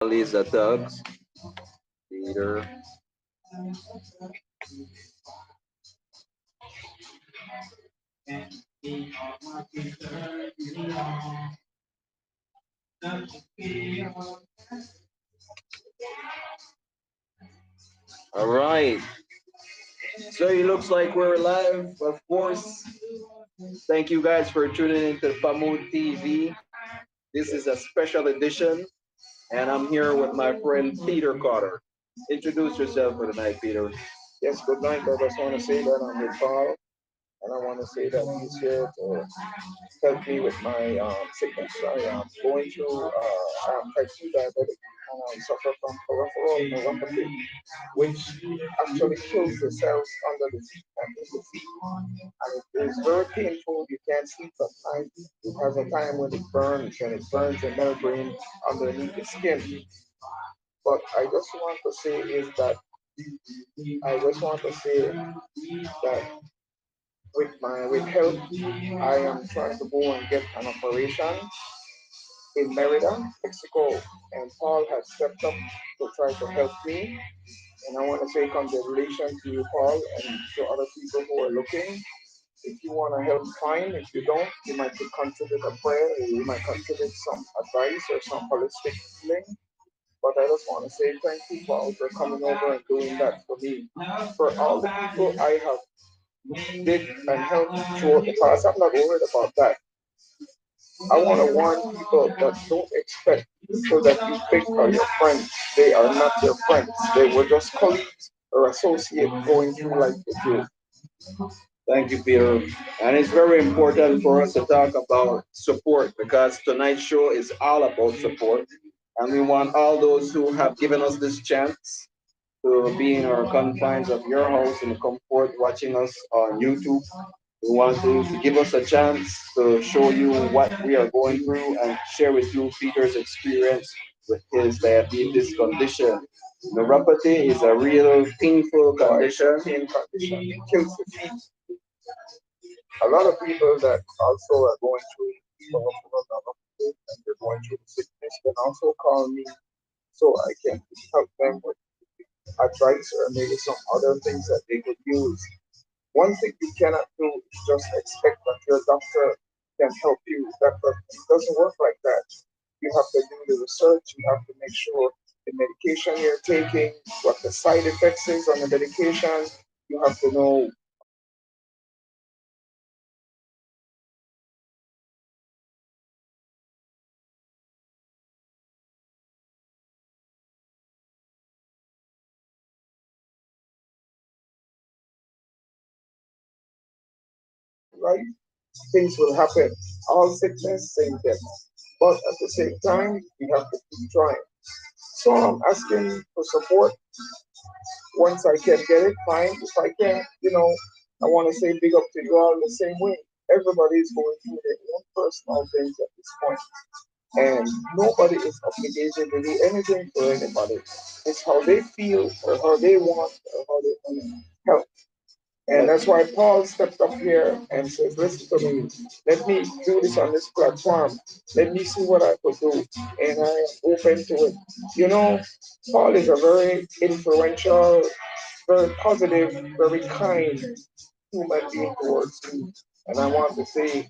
Lisa Tugs, Peter. All right. So it looks like we're live, of course. Thank you guys for tuning into PAMU-TV. This is a special edition, and I'm here with my friend Peter Carter. Introduce yourself for the night, Peter. Yes, good night. I just want to say that I'm with Paul, and I want to say that he's here to help me with my sickness. I am going through type 2 diabetic, and I suffer from peripheral neuropathy, which actually kills the cells under the feet and in the feet. And it is very painful. You can't sleep at night. It has a time when it burns, and it burns the membrane underneath the skin. But I just want to say that with help, I am trying to go and get an operation in Merida, Mexico, and Paul has stepped up to try to help me. And I want to say congratulations to you, Paul, and to other people who are looking. If you want to help, fine. If you don't, you might could contribute a prayer, or you might contribute some advice or some holistic healing. But I just want to say thank you, Paul, for coming over and doing that for me. For all the people I have did and helped throughout the past, I'm not worried about that. I want to warn people that don't expect people that you think are your friends. They are not your friends. They were just colleagues or associates going through life with you. Thank you, Peter. And it's very important for us to talk about support because tonight's show is all about support. And we want all those who have given us this chance to be in our confines of your house in comfort watching us on YouTube. We want to give us a chance to show you what we are going through and share with you Peter's experience with his diabetes condition. Neuropathy is a real painful condition. Pain condition. It kills the feet. A lot of people that also are going through peripheral neuropathy and they're going through the sickness can also call me so I can help them with advice or maybe some other things that they could use. One thing you cannot do is just expect that your doctor can help you. It doesn't work like that. You have to do the research. You have to make sure the medication you're taking, what the side effects is on the medication. You have to know right? Things will happen. All sickness, same death. But at the same time, we have to keep trying. So I'm asking for support. Once I can get it, fine. If I can't, I want to say big up to you all the same way. Everybody is going through their own personal things at this point, and nobody is obligated to do anything for anybody. It's how they feel, or how they want, or how they want to help. And that's why Paul stepped up here and said, listen to me, let me do this on this platform. Let me see what I could do. And I am open to it. You know, Paul is a very influential, very positive, very kind human being towards me. And I want to say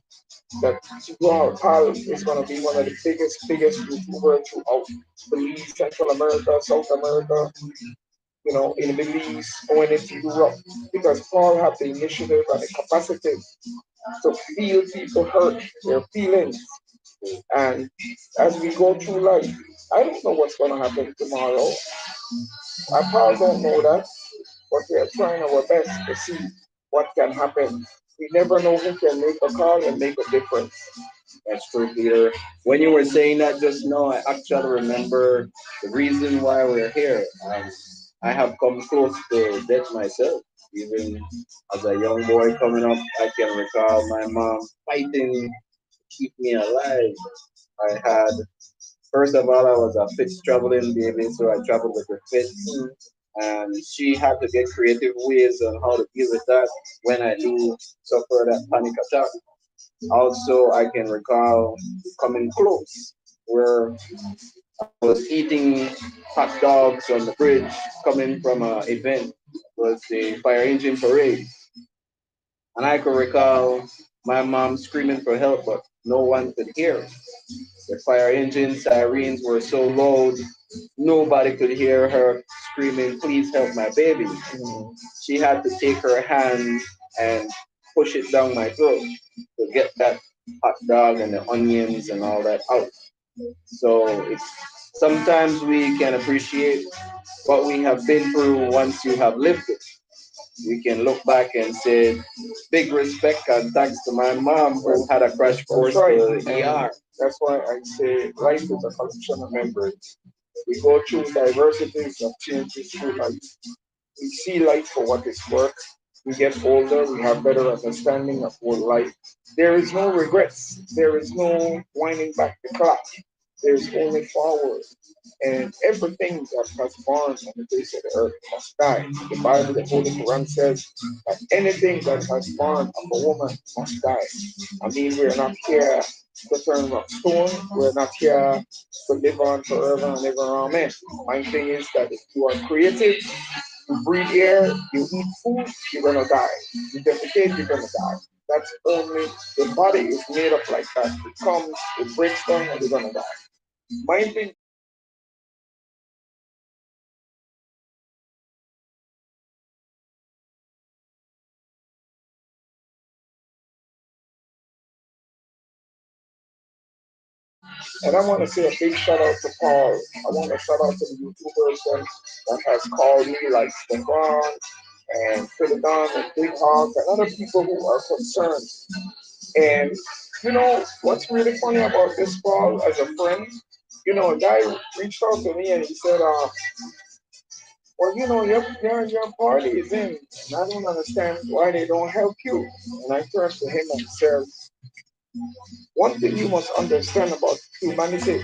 that wow, Paul is going to be one of the biggest YouTubers throughout Belize, Central America, South America, in the Middle East, going into Europe, because Paul had the initiative and the capacity to feel people hurt, their feelings. And as we go through life, I don't know what's going to happen tomorrow. I Paul don't know that, but we are trying our best to see what can happen. We never know who can make a call and make a difference. That's true, Peter. When you were saying that just now, I actually remember the reason why we're here. I have come close to death myself. Even as a young boy coming up, I can recall my mom fighting to keep me alive. I had, first of all, I was a fixed traveling baby, so I traveled with the fits. And she had to get creative ways on how to deal with that when I do suffer that panic attack. Also, I can recall coming close where I was eating hot dogs on the bridge coming from an event. It was the fire engine parade. And I could recall my mom screaming for help, but no one could hear. The fire engine sirens were so loud, nobody could hear her screaming, "Please help my baby." Mm. She had to take her hand and push it down my throat to get that hot dog and the onions and all that out. So it's sometimes we can appreciate what we have been through once you have lived it. We can look back and say, big respect and thanks to my mom who had a crash That's course right. to the And ER. that's why I say life is a collection of memories. We go through diversities of changes through life. We see life for what it's worth. We get older, we have better understanding of what life. There is no regrets. There is no winding back the clock. There's only forward. And everything that has born on the face of the earth must die. The Bible, the Holy Quran says that anything that has born of a woman must die. I mean, we're not here to turn up stone. We're not here to live on forever and ever. Amen. My thing is that if you are creative, you breathe air, you eat food, you're gonna die. You defecate, you're gonna die. That's only the body is made up like that. It comes, it breaks down, and you're gonna die. My thing. And I want to say a big shout out to Paul. I want to shout out to the YouTubers that has called me, like Stefan and Philedon and Big Hawk and other people who are concerned. And you know what's really funny about this, Paul, as a friend, a guy reached out to me and he said, well, your party is in, and I don't understand why they don't help you. And I turned to him and said, one thing you must understand about humanity,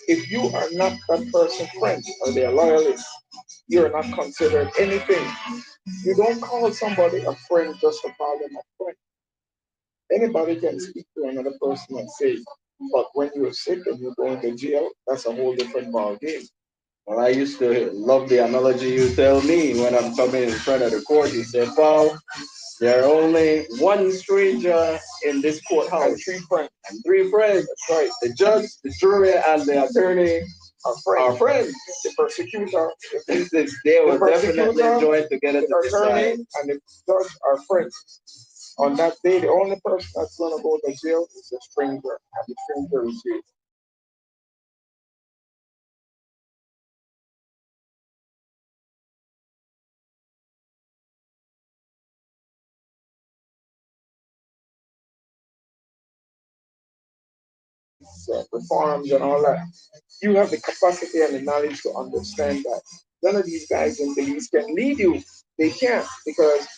if you are not that person's friend or their loyalist, you're not considered anything. You don't call somebody a friend just to call them a friend. Anybody can speak to another person and say, but when you're sick and you're going to jail, that's a whole different ball game. Well, I used to love the analogy you tell me when I'm coming in front of the court. You say, Paul, there are only one stranger in this And courthouse three friends, and three friends. that's right, The judge, the jury, and the attorney are are friends. friends. The persecutor, They the will definitely persecutor, join together the to attorney, decide. and the judge are friends. On that day, the only person that's gonna go to jail is a stranger, and the stranger is you. Reforms and all that. You have the capacity and the knowledge to understand that none of these guys in Belize can lead you. They can't because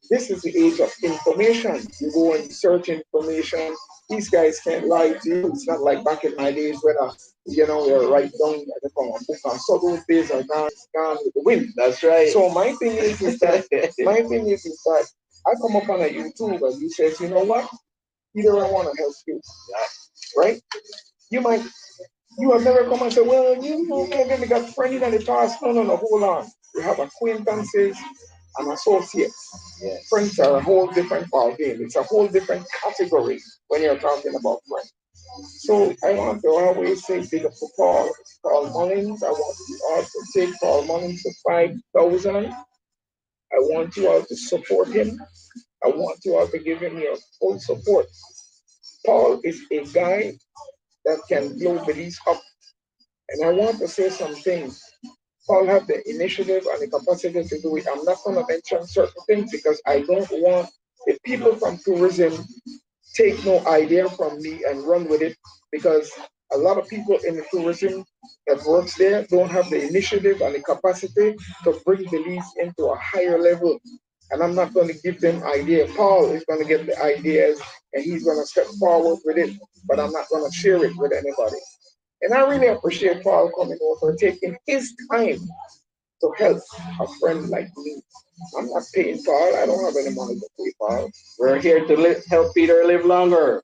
this is the age of information. You go and search information. These guys can't lie to you. It's not like back in my days when we write down from a book. And so those days are gone with the wind. That's right. So my thing is that I come up on a YouTube and you says, you know what? Either I want to help you, right? You might you have never come and say, well, maybe we got friends in the past. No, no, no, hold on. We have acquaintances and associates. Yeah. Friends are a whole different ball game. It's a whole different category when you're talking about friends. So I want to always say big up to Paul Mullins. I want you all to take Paul Mullins to 5,000. I want you all to support him. I want you all to give him your full support. Paul is a guy that can blow Belize up. And I want to say some things. Paul have the initiative and the capacity to do it. I'm not going to mention certain things because I don't want the people from tourism take no idea from me and run with it because a lot of people in the tourism that works there don't have the initiative and the capacity to bring Belize into a higher level. And I'm not going to give them idea. Paul is going to get the ideas and he's going to step forward with it, but I'm not going to share it with anybody. And I really appreciate Paul coming over, taking his time to help a friend like me. I'm not paying Paul. I don't have any money to pay Paul. We're here to help Peter live longer.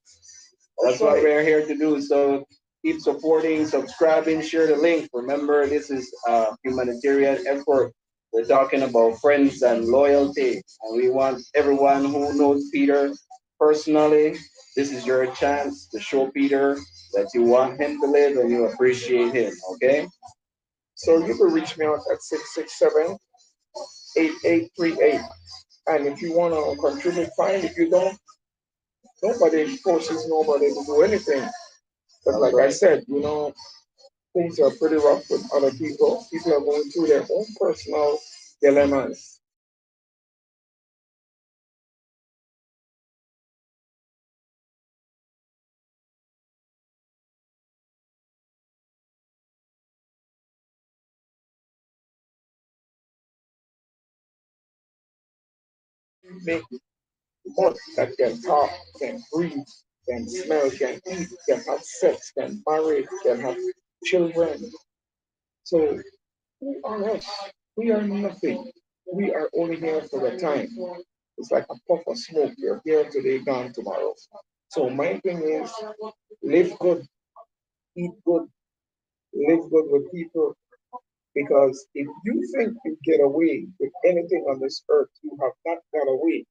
That's That's what right. we're here to do. So Keep supporting, subscribing, share the link. Remember, this is a humanitarian effort. We're talking about friends and loyalty, and we want everyone who knows Peter personally. This is your chance to show Peter that you want him to live and you appreciate him. Okay? So you can reach me out at 667-8838. And if you want to contribute, fine. If you don't, nobody forces nobody to do anything. But like I said, things are pretty rough with other people. People are going through their own personal dilemmas. Make one that can talk, can breathe, can smell, can eat, can have sex, can marry, can have children. So who are us? We are nothing. We are only here for the time. It's like a puff of smoke. You're here today, gone tomorrow. So my thing is live good, eat good, live good with people. Because if you think you get away with anything on this earth, you have not got away.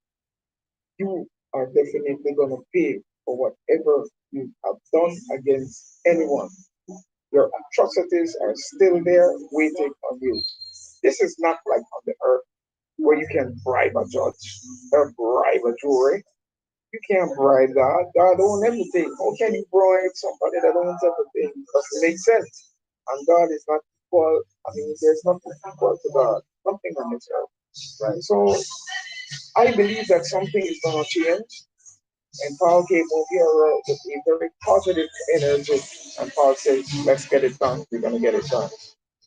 You are definitely going to pay for whatever you have done against anyone. Your atrocities are still there waiting on you. This is not like on the earth where you can bribe a judge or bribe a jury. You can't bribe God. God owns everything. How can you bribe somebody that owns everything? Doesn't make sense. And God is not equal. I mean, there's nothing equal to God. Nothing on this earth. Right. So I believe that something is gonna change. And Paul came over here with a very positive energy. And Paul said, let's get it done. We're gonna get it done.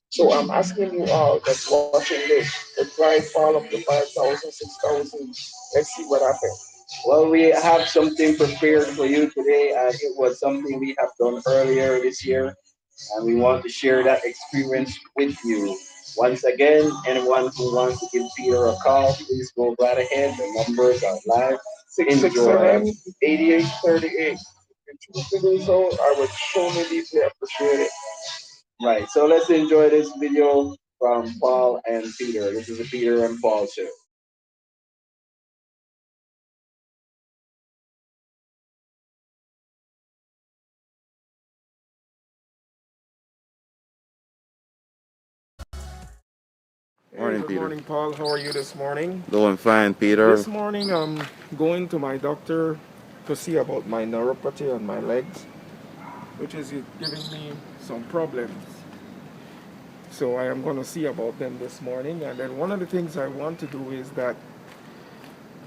So I'm asking you all that's watching this, reply Paul up to 5,000, 6,000. Let's see what happens. Well, we have something prepared for you today, and it was something we have done earlier this year, and we want to share that experience with you. Once again, anyone who wants to give Peter a call, please go right ahead. The numbers are live. Enjoy. 667-8838. If you choose to do so, I would surely deeply appreciate it. Right. So let's enjoy this video from Paul and Peter. This is the Peter and Paul show. Hey, good morning, Paul. How are you this morning? Doing fine, Peter. This morning, I'm going to my doctor to see about my neuropathy on my legs, which is giving me some problems. So I am going to see about them this morning. And then one of the things I want to do is that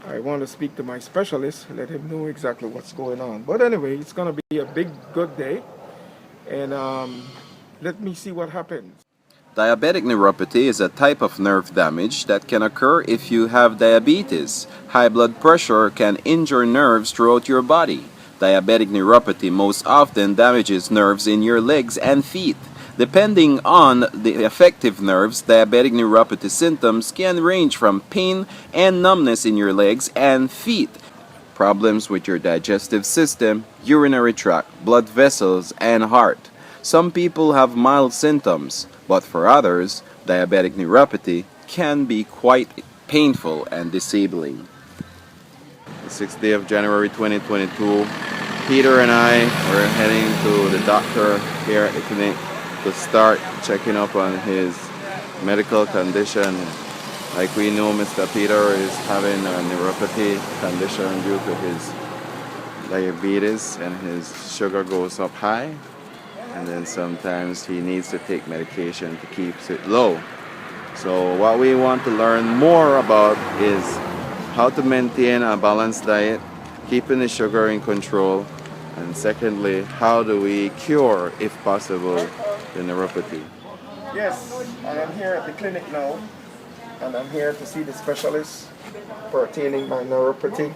I want to speak to my specialist, let him know exactly what's going on. But anyway, it's going to be a big, good day. And let me see what happens. Diabetic neuropathy is a type of nerve damage that can occur if you have diabetes. High blood pressure can injure nerves throughout your body. Diabetic neuropathy most often damages nerves in your legs and feet. Depending on the affected nerves, diabetic neuropathy symptoms can range from pain and numbness in your legs and feet, problems with your digestive system, urinary tract, blood vessels, and heart. Some people have mild symptoms, but for others, diabetic neuropathy can be quite painful and disabling. The 6th day of January 2022, Peter and I were heading to the doctor here at the clinic to start checking up on his medical condition. Like we know, Mr. Peter is having a neuropathy condition due to his diabetes, and his sugar goes up high, and then sometimes he needs to take medication to keep it low. So what we want to learn more about is how to maintain a balanced diet, keeping the sugar in control, and secondly, how do we cure, if possible, the neuropathy. Yes, I am here at the clinic now, and I'm here to see the specialist pertaining my neuropathy.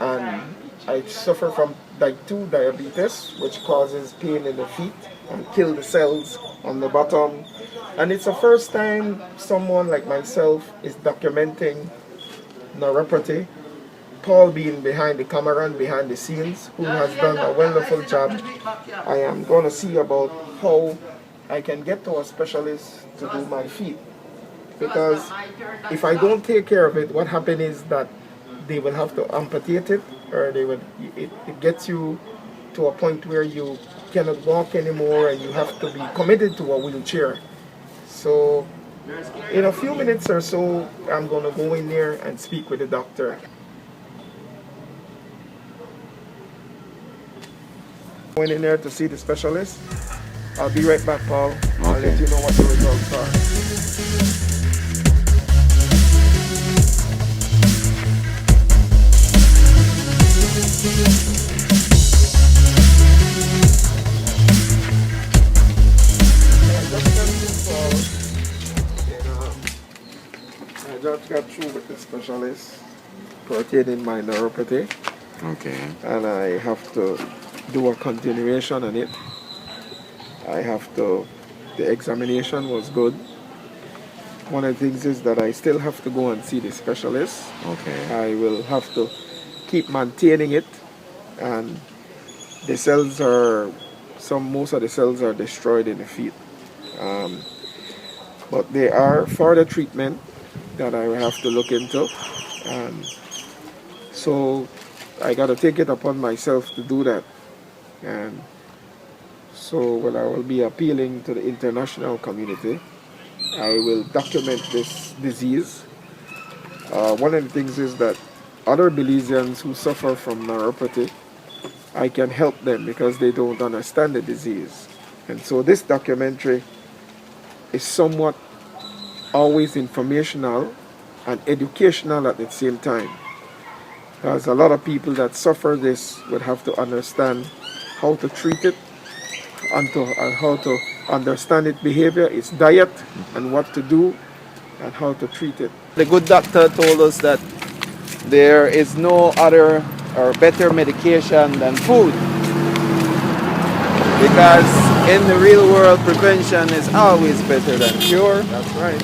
And I suffer from type 2 diabetes, which causes pain in the feet and kill the cells on the bottom. And it's the first time someone like myself is documenting neuropathy Paul being behind the camera and behind the scenes, who has done a wonderful job. I am going to see about how I can get to a specialist to do my feet. Because if I don't take care of it, what happens is that they will have to amputate it, or it gets you to a point where you cannot walk anymore and you have to be committed to a wheelchair. So in a few minutes or so, I'm going to go in there and speak with the doctor. Going in there to see the specialist. I'll be right back, Paul. I'll let you know what the results are. I just got through with the specialist pertaining my neuropathy. Okay. And I have to do a continuation on it. The examination was good. One of the things is that I still have to go and see the specialist. Okay. I will have to keep maintaining it, and the cells most of the cells are destroyed in the feet. But there are further treatment that I will have to look into. So I got to take it upon myself to do that. And so when I will be appealing to the international community, I will document this disease. One of the things is that other Belizeans who suffer from neuropathy, I can help them because they don't understand the disease. And so this documentary is somewhat always informational and educational at the same time. Because a lot of people that suffer this would have to understand how to treat it and how to understand its behavior, its diet, and what to do and how to treat it. The good doctor told us that there is no other or better medication than food. Because in the real world, prevention is always better than cure. That's right.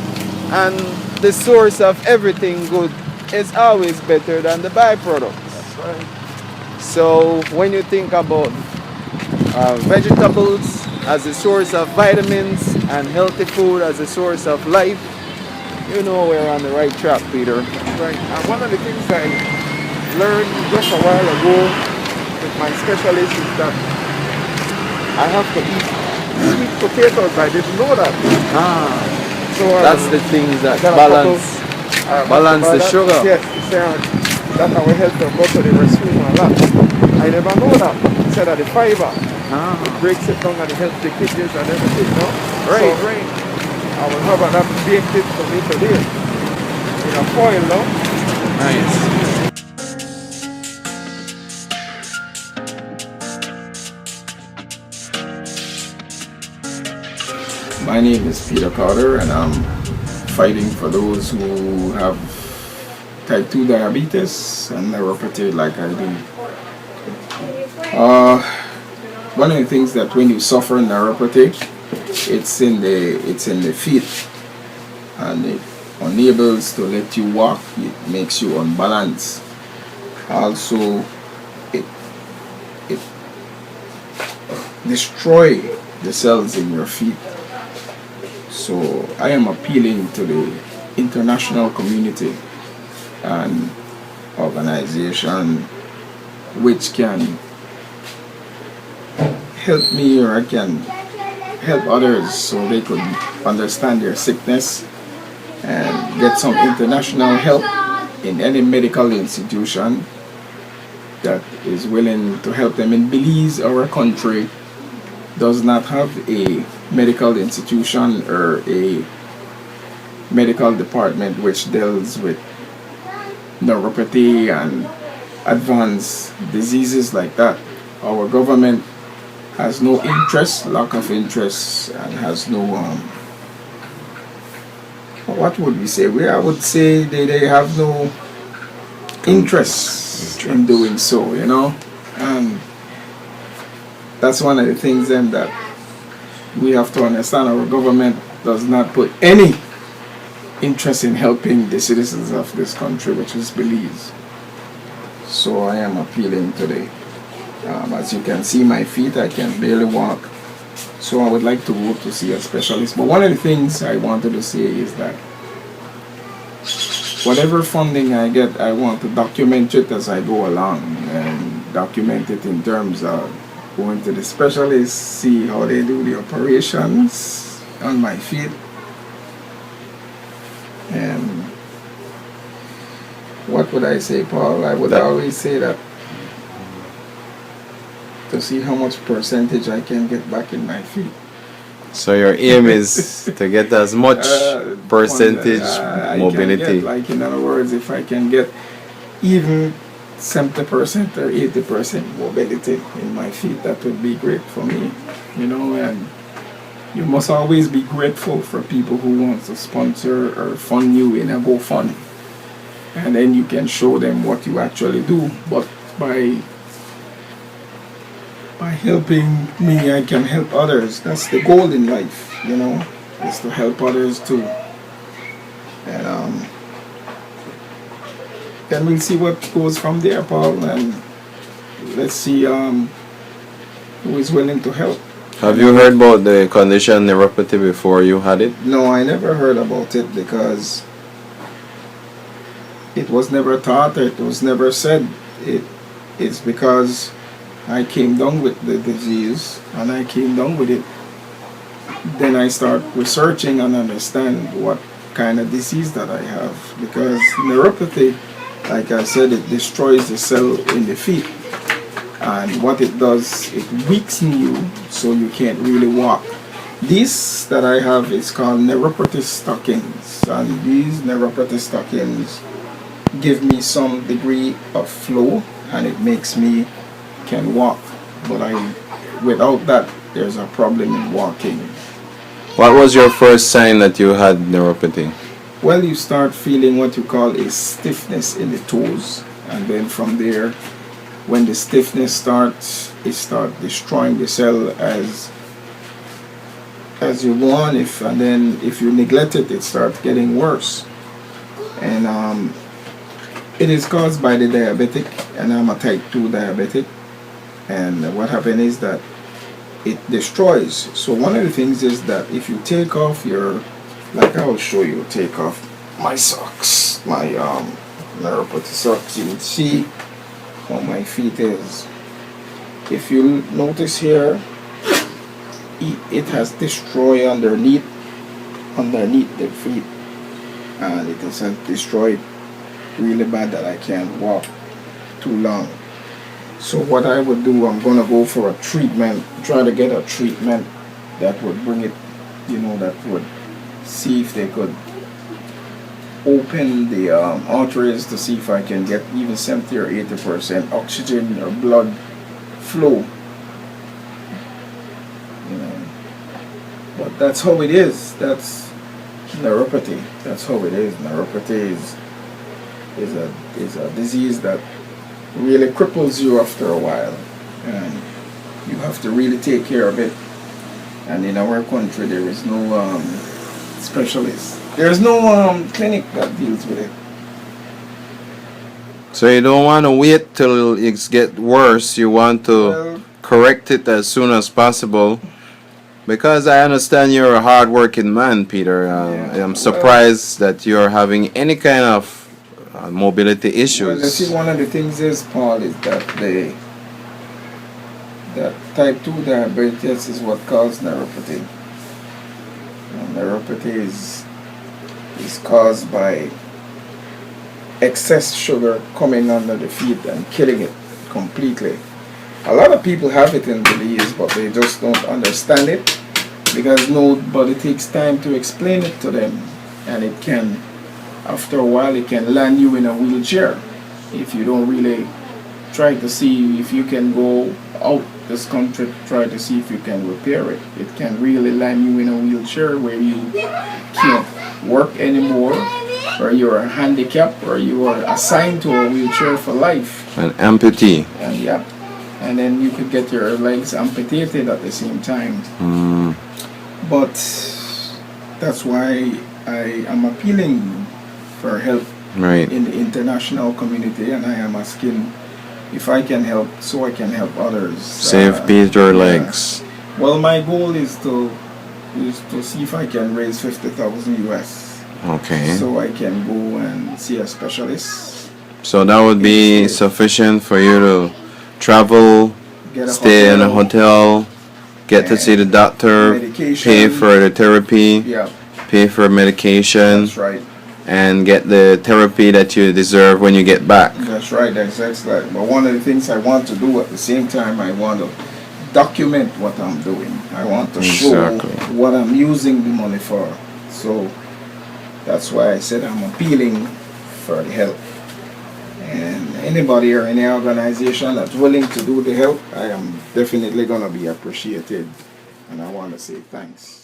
And the source of everything good is always better than the byproduct. That's right. So when you think about vegetables as a source of vitamins and healthy food as a source of life, you know we're on the right track, Peter. That's right. And one of the things I learned just a while ago with my specialist is that I have to eat sweet potatoes. I didn't know that. So That's the things that balance the sugar. Yes, that our help them go to the restroom a lot. I never know that. He said that the fiber, it breaks it down and it helps the kidneys and everything, no? Right, So, right. I will have that baked it for me today. In a foil, no? Nice. My name is Peter Carter, and I'm fighting for those who have type 2 diabetes and neuropathy like I do. One of the things that when you suffer neuropathy, it's in the feet, and it enables to let you walk. It makes you unbalanced. Also, it destroy the cells in your feet. So I am appealing to the international community and organization which can help me, or I can help others so they could understand their sickness and get some international help in any medical institution that is willing to help them. In Belize, our country does not have a medical institution or a medical department which deals with neuropathy and advanced diseases like that. Our government has no interest, lack of interest, and has no what would we say? I would say they have no interest in doing so, you know. And that's one of the things then that we have to understand. Our government does not put any interest in helping the citizens of this country, which is Belize. So I am appealing today. As you can see, my feet, I can barely walk. So I would like to go to see a specialist. But one of the things I wanted to say is that whatever funding I get, I want to document it as I go along, and document it in terms of going to the specialist, see how they do the operations on my feet, and what would I say, Paul? I would always say that to see how much percentage I can get back in my feet. So your aim is to get as much percentage I mobility. can get, like in other words, if I can get even 70% or 80% mobility in my feet, that would be great for me. You know, and you must always be grateful for people who want to sponsor or fund you in a GoFund. And then you can show them what you actually do. But by helping me, I can help others. That's the goal in life, you know, is to help others too. And then we'll see what goes from there, Paul, and let's see who is willing to help. Have you heard about the condition neuropathy before you had it? No, I never heard about it because it was never taught, it was never said. It's because I came down with the disease and I came down with it. Then I start researching and understand what kind of disease that I have, because neuropathy, like I said, it destroys the cell in the feet, and what it does, it weakens you so you can't really walk. This that I have is called neuropathy stockings, and these neuropathy stockings give me some degree of flow and it makes me can walk, but without that there's a problem in walking. What was your first sign that you had neuropathy? Well, you start feeling what you call a stiffness in the toes, and then from there, when the stiffness starts, it starts destroying the cell as you go on. And then if you neglect it, it starts getting worse. And it is caused by the diabetic, and I'm a type 2 diabetic. And what happened is that it destroys. So one of the things is that if you take off your, like I will show you, take off my socks, my neuropathy socks, you would see how my feet is. If you notice here, it has destroyed underneath the feet, and it has destroyed really bad that I can't walk too long. So what I would do, I'm gonna go for a treatment, try to get a treatment that would bring it, you know, that would see if they could open the arteries to see if I can get even 70 or 80% oxygen or blood flow. You know, but that's how it is. That's neuropathy. That's how it is. Neuropathy is a disease that really cripples you after a while, and you have to really take care of it. And in our country, there is no specialist. There is no clinic that deals with it. So you don't want to wait till it gets worse. You want to correct it as soon as possible. Because I understand you're a hard-working man, Peter. I'm surprised that you're having any kind of mobility issues. Well, you see, one of the things is, Paul, is that that type 2 diabetes is what causes neuropathy. And neuropathy is caused by excess sugar coming under the feet and killing it completely. A lot of people have it in beliefs, but they just don't understand it because nobody takes time to explain it to them, and it can, after a while, it can land you in a wheelchair if you don't really try to see if you can go out this country, try to see if you can repair it. It can really land you in a wheelchair where you can't work anymore, or you're handicapped, or you are assigned to a wheelchair for life. An amputee. And yeah, and then you could get your legs amputated at the same time. But that's why I am appealing for help Right. in the international community, and I am asking if I can help, so I can help others. Save Peter legs. Well, my goal is to see if I can raise 50,000 US. Okay. So I can go and see a specialist. So that would be sufficient for you to travel, stay in a hotel, get to see the doctor, pay for the therapy, pay for medication. That's right. And get the therapy that you deserve when you get back. That's right, that's right. But one of the things I want to do at the same time, I want to document what I'm doing. I want to show what I'm using the money for. So that's why I said I'm appealing for the help. And anybody or any organization that's willing to do the help, I am definitely going to be appreciated. And I want to say thanks.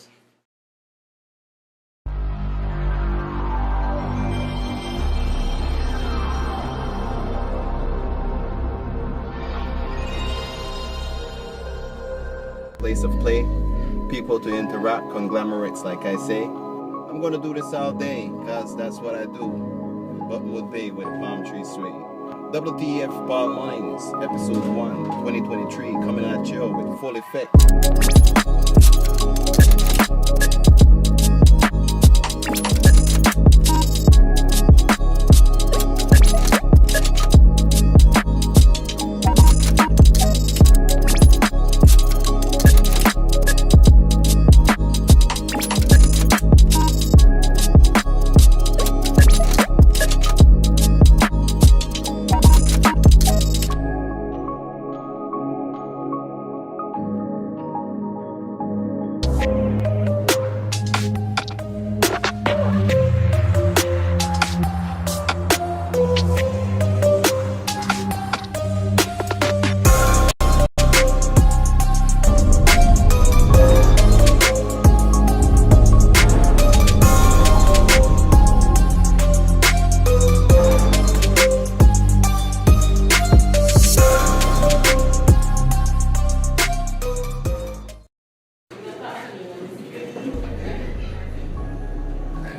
Place of play, people to interact, conglomerates like I say. I'm gonna do this all day because that's what I do. Buttonwood Bay with Palm Tree Sway. WTF Ball Mines, episode 1, 2023, coming at you with full effect.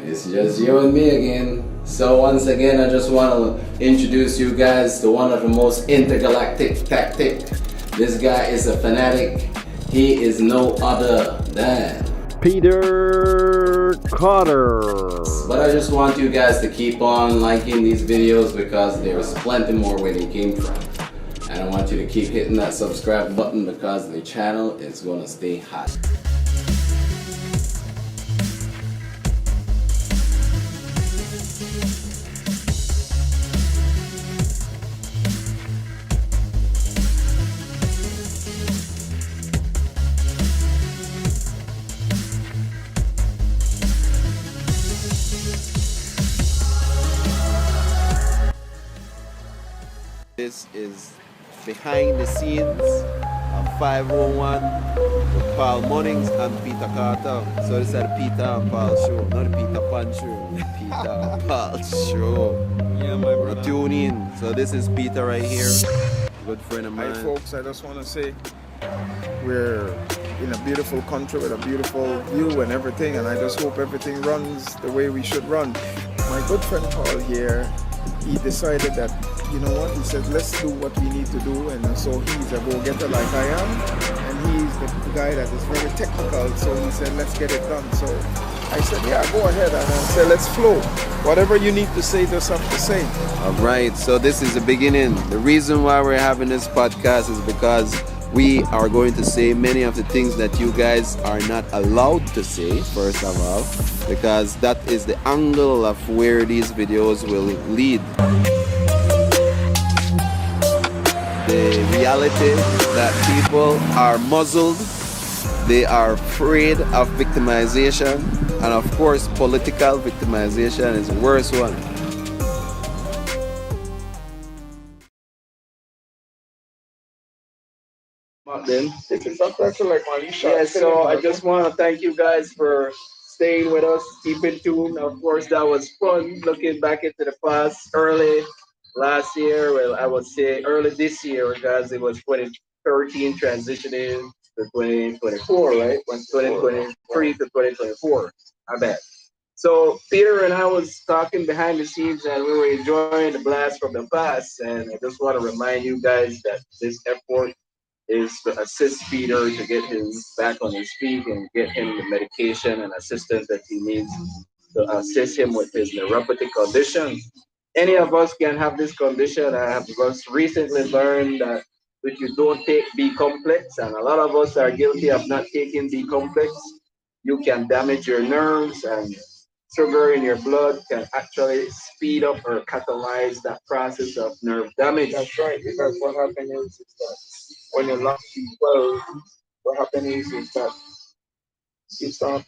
It's just you and me again. So once again, I just want to introduce you guys to one of the most intergalactic tactic. This guy is a fanatic. He is no other than Peter Carter. But I just want you guys to keep on liking these videos because there's plenty more where they came from. And I want you to keep hitting that subscribe button because the channel is gonna stay hot. This is behind the scenes of 501 with Paul Munnings and Peter Carter. So this is the Peter and Paul show, not the Peter Pan show. Peter and Paul show. Yeah, my brother. Tune in. So this is Peter right here, good friend of mine. Hi folks, I just want to say we're in a beautiful country with a beautiful view and everything, and I just hope everything runs the way we should run. My good friend Paul here, he decided that, you know what, he said, let's do what we need to do, and so he's a go-getter like I am, and he's the guy that is very technical, so he said, let's get it done. So I said, yeah, go ahead, and I said, let's flow. Whatever you need to say, just have to say. All right, so this is the beginning. The reason why we're having this podcast is because we are going to say many of the things that you guys are not allowed to say, first of all, because that is the angle of where these videos will lead. The reality that people are muzzled, they are afraid of victimization, and of course political victimization is the worst one. Then. This is a person like Marisha. Yeah, so I just want to thank you guys for staying with us, keeping tuned. Of course, that was fun looking back into the past early last year. Well, I would say early this year because it was 2013 transitioning to 2024, right? When 2023 to 2024. I bet. So Peter and I was talking behind the scenes, and we were enjoying the blast from the past. And I just want to remind you guys that this effort is to assist Peter to get his back on his feet and get him the medication and assistance that he needs to assist him with his neuropathic condition. Any of us can have this condition. I have just recently learned that if you don't take B complex, and a lot of us are guilty of not taking B complex, you can damage your nerves, and sugar in your blood can actually speed up or catalyze that process of nerve damage. That's right, because what happens is that when you lack B12, what happens is that you start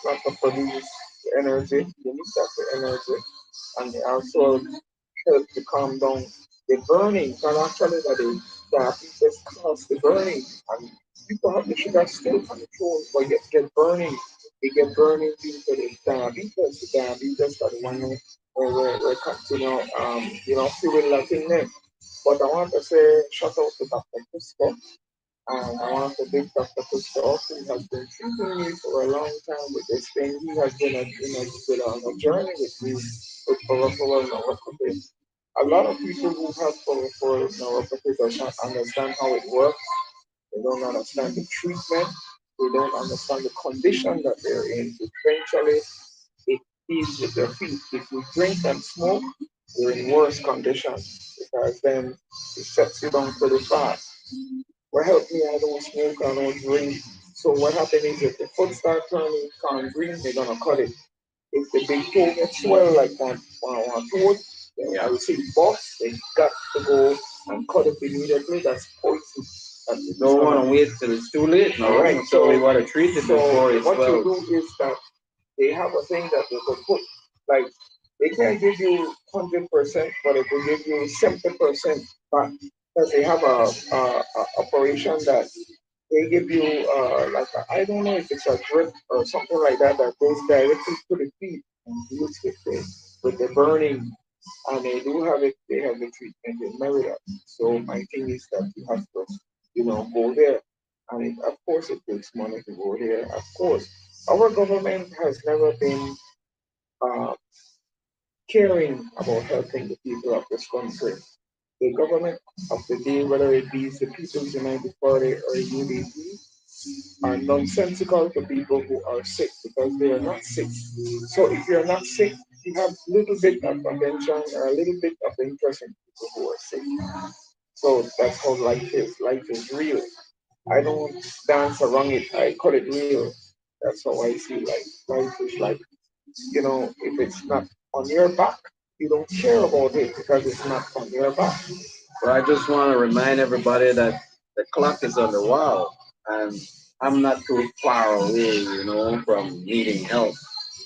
not to produce the energy, you need that energy, and they also help to calm down the burning. Because actually that is diabetes cause the burning, and people have the sugar still controlled, but yet get burning. They get burning due to the diabetes. The diabetes that the one where we're fueling that in them. But I want to say shout out to Dr. Cusco, and I want to big Dr. Cusco, who has been treating me for a long time with this thing. He has been on a journey with me with peripheral neuropathy. A lot of people who have peripheral neuropathy do not understand how it works. They don't understand the treatment. They don't understand the condition that they're in. Eventually, it deals with their feet. If you drink and smoke, you're in worse condition because then it sets you down pretty fast. Well, help me, I don't smoke, I don't drink. So what happens is if the foot start turning kind green, they're gonna cut it. If the big toe gets swell like one toe, then I will say boss, they got to go and cut it immediately. That's poison. You don't want to wait till it's too late. All No, right. so we want to treat it before it's what you well. do is that they have a thing that they could put like they can't give you 100%, but it will give you 70% back because they have a operation that they give you I don't know if it's a drip or something like that that goes directly to the feet and deals with the burning, and they do have it. They have the treatment in Merida. So my thing is that you have to go there, and of course it takes money to go there. Of course, our government has never been uh, caring about helping the people of this country. The government of the day, whether it be the People's United Party or UDP, are nonsensical to people who are sick because they are not sick. So if you're not sick, you have a little bit of attention or a little bit of interest in people who are sick. So that's how life is. Life is real. I don't dance around it. I call it real. That's how I see life. Life is like, if it's not on your back, you don't care about it because it's not on your back. But I just want to remind everybody that the clock is on the wall, and I'm not too far away, from needing help.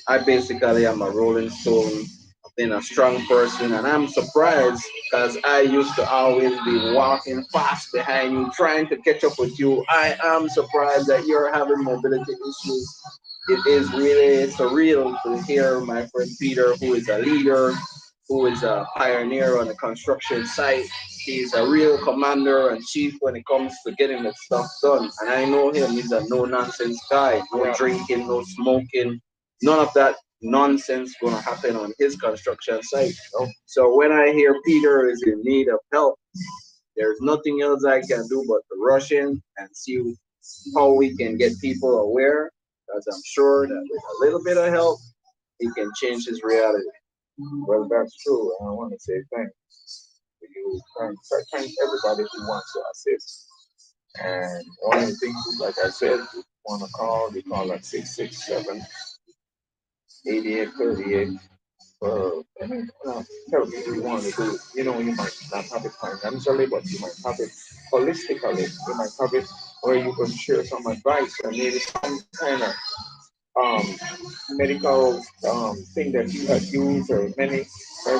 I basically am a rolling stone. I've been a strong person, and I'm surprised because I used to always be walking fast behind you, trying to catch up with you. I am surprised that you're having mobility issues. It is really surreal to hear my friend Peter, who is a leader, who is a pioneer on the construction site. He's a real commander and chief when it comes to getting the stuff done. And I know him, he's a no nonsense guy. No drinking, no smoking, none of that nonsense gonna happen on his construction site. So when I hear Peter is in need of help, there's nothing else I can do but to rush in and see how we can get people aware, because I'm sure that with a little bit of help, he can change his reality. Well, that's true. And I want to say thanks to you. Thanks everybody who wants to assist. And one of the things is, like I said, if you want to call, you call at 667-8838 for help if you want to do it. You might not have it financially, but you might have it holistically. You might have it where you can share some advice or maybe some kind of um, medical thing that you have used or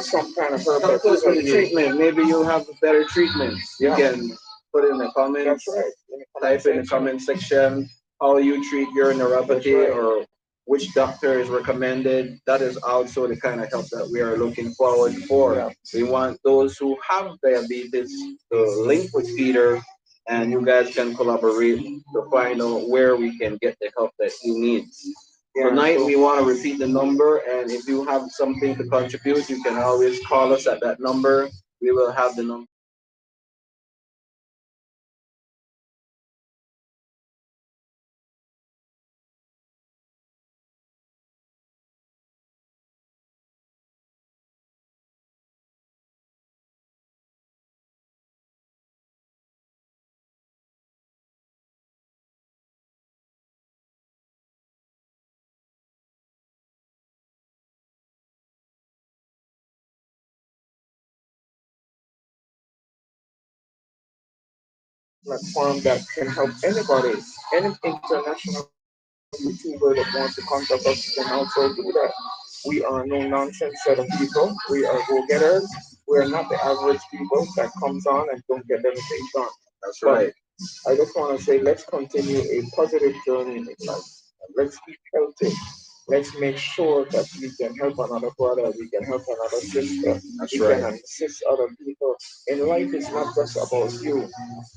some kind of herb that Help you us with have the used. treatment. Maybe you'll have a better treatment. You Yeah, can put in the that's comments, right. In the comment type in the section. comment section how you treat your That's neuropathy right. or which doctor is recommended. That is also the kind of help that we are looking forward for. Yeah. We want those who have diabetes to link with Peter, and you guys can collaborate to find out where we can get the help that he needs. Yeah, Tonight, so we want to repeat the number, and if you have something to contribute, you can always call us at that number. We will have the number. platform that can help anybody, any international YouTuber that wants to contact us can also do that. We are no nonsense set of people. We are go-getters. We are not the average people that comes on and don't get anything done. That's But right. I just want to say, let's continue a positive journey in life. Let's be healthy. Let's make sure that we can help another brother, we can help another sister, That's we can right. assist other people. And life is not just about you.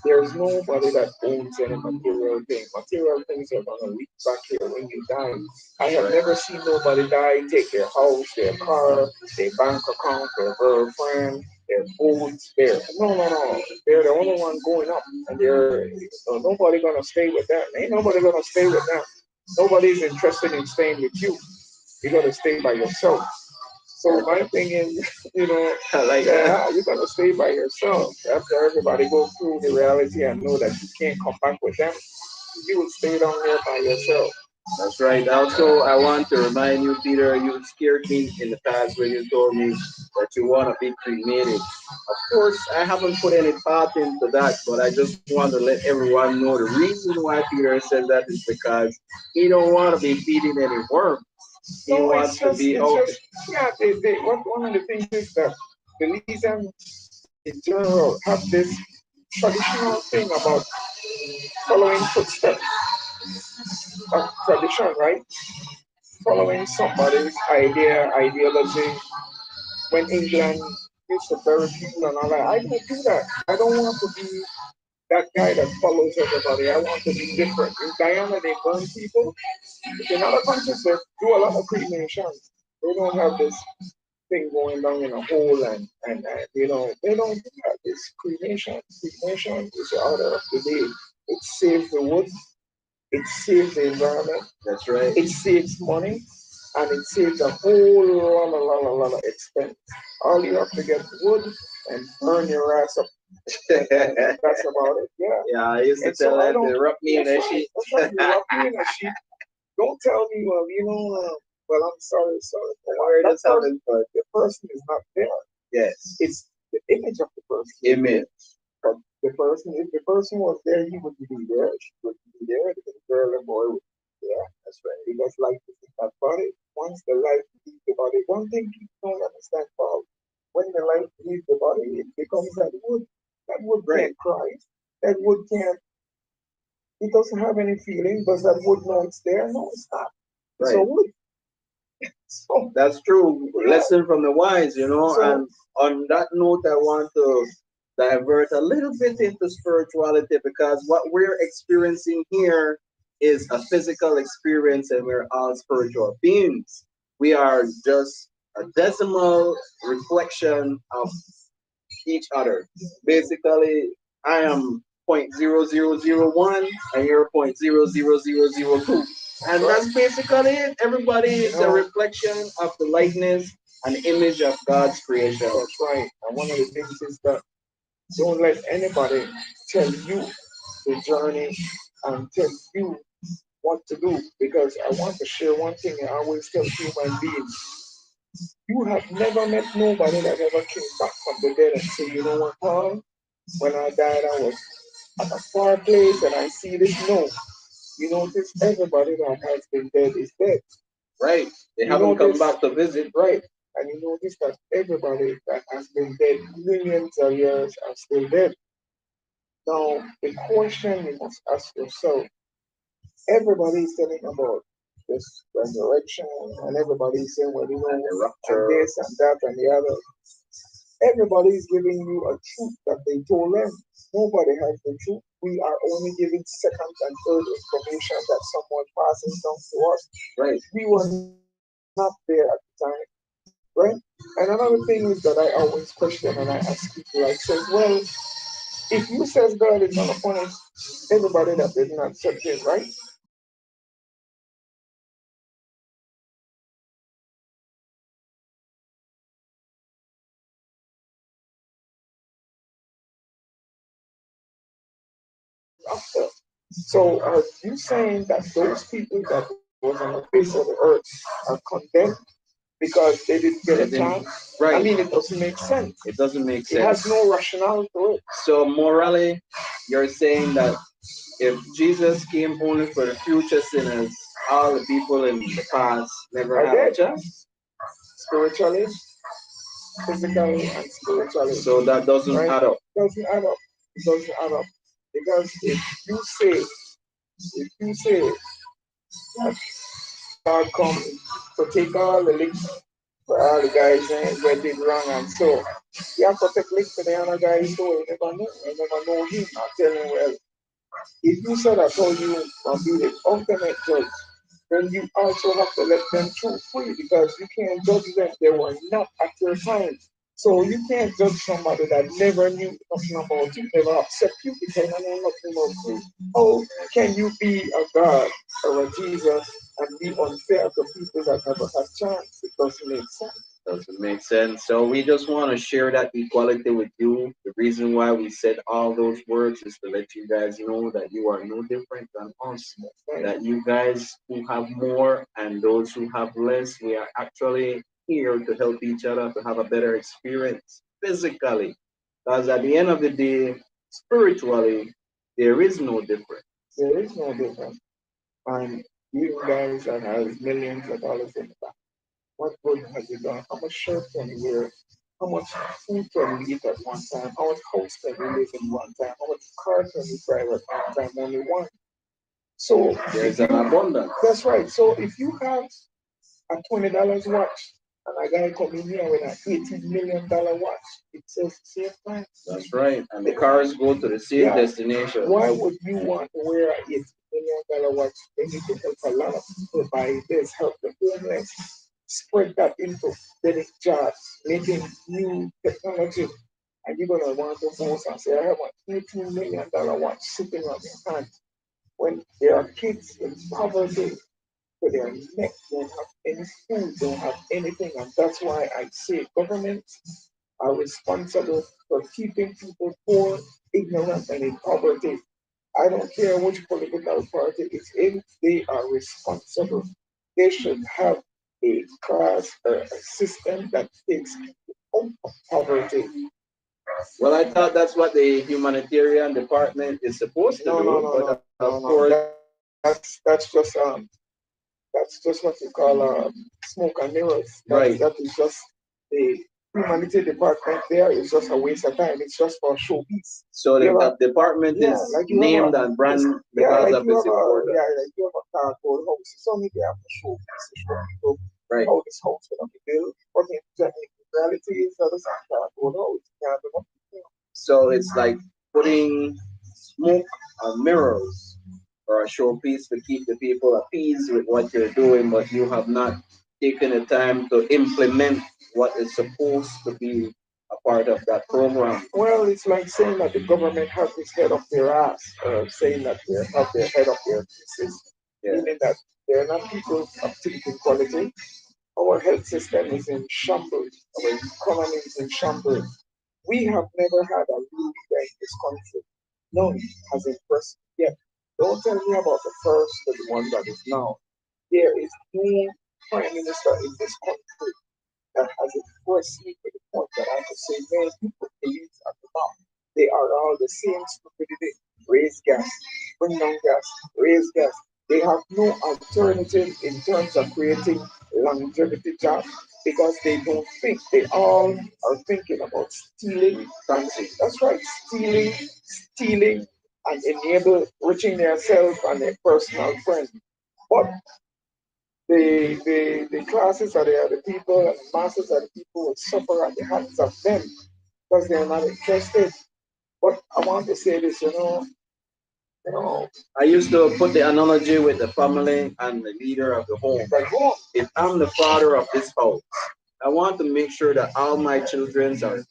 There's nobody that owns any material thing. Material things are gonna leak back here when you die. I That's have right. never seen nobody die, take their house, their car, their bank account, their girlfriend, their foods, their no. They're the only one going up, and nobody gonna stay with them. Ain't nobody gonna stay with them. Nobody's interested in staying with you. You gotta stay by yourself. So my thing is, I like that. yeah, you gotta stay by yourself. After everybody go through the reality and know that you can't come back with them, you will stay down there by yourself. That's right. Also, I want to remind you, Peter, you scared me in the past when you told me that you want to be cremated. Of course, I haven't put any thought into that, but I just want to let everyone know the reason why Peter said that is because he don't want to be feeding any worms. He No, wants to be it's out. just, yeah. One of the things is that Belizean in general have this traditional thing about following footsteps of tradition, right? Following somebody's ideology. When England used to bury people and all that, I don't do that. I don't want to be that guy that follows everybody. I want to be different. In Guyana, they burn people. In other countries, they do a lot of cremations. They don't have this thing going down in a hole and they don't do that. It's cremation. Cremation is the order of the day. It saves the wood, it saves the environment, That's right. it saves money, and it saves a whole lot of expense. All you have to get wood and burn your ass up. That's about it. Yeah. Yeah, I used to And so tell I them don't. to rub me in That's that right. shit. That's right. You rub me in a sheet. Don't tell me, well, I'm sorry, sorry. We're That just person, having fun. the person is not there. Yes. It's the image of the person. Image. But the person, if the person was there, he would be there. She would be there. The girl and boy would be there. That's right. Because life is in that body. Once the life leaves the body, one thing people don't understand, Paul, when the life leaves the body, it becomes that wood. That wood Right. can't cry. That wood can't, it doesn't have any feeling. Does that wood know it's there? No, it's not. It's a Right. wood. So, That's true. yeah. Lesson from the wise, you know. So, And on that note, I want to divert a little bit into spirituality because what we're experiencing here is a physical experience and we're all spiritual beings. We are just a decimal reflection of each other. Basically, I am 0.0001 and you're 0.00002. And right. that's basically it. Everybody You is a know, reflection of the likeness and image of God's creation. that's right. And one of the things is that don't let anybody tell you the journey and tell you what to do. Because I want to share one thing I always tell human beings. You have never met nobody that ever came back from the dead and say, you know what, Paul? When I died, I was at a far place and I see this. No. You notice everybody that has been dead is dead. Right. They You haven't come notice, back to visit. right? And you notice that everybody that has been dead millions of years are still dead. Now, the question you must ask yourself, everybody is telling about this resurrection, and everybody is saying, well, And the and rapture. this and that and the other. Everybody is giving you a truth that they told them. Nobody has the truth. We are only giving second and third information that someone passes down to us. Right. We were not there at the time, right? And another thing is that I always question and I ask people, I say, well, if you says God is gonna punish everybody that didn't accept it, right? After. So are you saying that those people that was on the face of the earth are condemned because they didn't get a chance? I Right. mean, it doesn't make sense. It doesn't make It has sense. no rationale to it. So morally, you're saying that if Jesus came only for the future sinners, all the people in the past never Are had a dead chance. spiritually, physically, and spiritually, So that doesn't right? add up. Doesn't add up. It doesn't add up because if you say that God come to take all the licks for all the guys where did wrong and so you have to take lick for the other guys too. You never know him. I tell him, well, if you said I told you I'll be the ultimate judge, then you also have to let them through free because you can't judge them. They were not at your time. So you can't judge somebody that never knew nothing about you, never accept you because I know nothing about you. How can you be a God or a Jesus and be unfair to people that never had chance? It doesn't make sense. Doesn't make sense. So we just want to share that equality with you. The reason why we said all those words is to let you guys know that you are no different than us. That you guys who have more and those who have less, we are actually here to help each other to have a better experience physically. Because at the end of the day, spiritually, there is no difference. There is no difference. And you guys that has millions of dollars in the bank, what good has it done? How much shirt can you wear? How much food can you eat at one time? How much house can you live in one time? How much car can you drive at one time? Only one. So There's if an you, abundance. that's right. So if you have a $20 watch and a guy come in here with an $80 million watch, it says the same price. That's right. And the cars go to the same Yeah. destination. Why would you want to wear an $80 million watch when you can help a lot of people buy this, help the homeless, spread that into getting jobs, making new technology, and you're gonna want to boast and say, I have an $18 million watch sitting on your hand when there are kids in poverty to their neck, don't have any food, don't have anything, and that's why I say governments are responsible for keeping people poor, ignorant, and in poverty. I don't care which political party it's in, they are responsible. They should have a class or a system that takes people out of poverty. Well, I thought that's what the humanitarian department is supposed to No, no, do, no, but no, of no, course, no. That's just what you call smoke and mirrors. right. That is just the humanity department there is just a waste of time. It's just for showpiece. So You have a, department yeah, is like you have named a, and brand yeah, because like of you its have a, importance. yeah, like you have a cardboard house. It's only there for showpiece to show people Right. how this house gonna be built. But in reality, it's not a cardboard house. You can't do nothing. So it's like putting smoke on mirrors or a showpiece to keep the people appeased with what you're doing, but you have not taken the time to implement what is supposed to be a part of that program. Well, it's like saying that the government has its head up their ass, or saying that they have their head up their asses, Yeah. meaning that they're not people of thinking quality. Our health system is in shambles. Our economy is in shambles. We have never had a real leader in this country. None has impressed me yet. Don't tell me about the first to the one that is now. There is no prime minister in this country that has impressed me to the point that I could say, man, people believe at the mouth. They are all the same stupidity. Raise gas, bring down gas, raise gas. They have no alternative in terms of creating longevity jobs because they don't think. They all are thinking about stealing. That's right, stealing, and enable reaching themselves and their personal friends. But the classes are there, the people and the masses are the people who suffer at the hands of them because they're not interested. But I want to say this, you know, I used to put the analogy with the family and the leader of the home. like home. If I'm the father of this house, I want to make sure that all my children are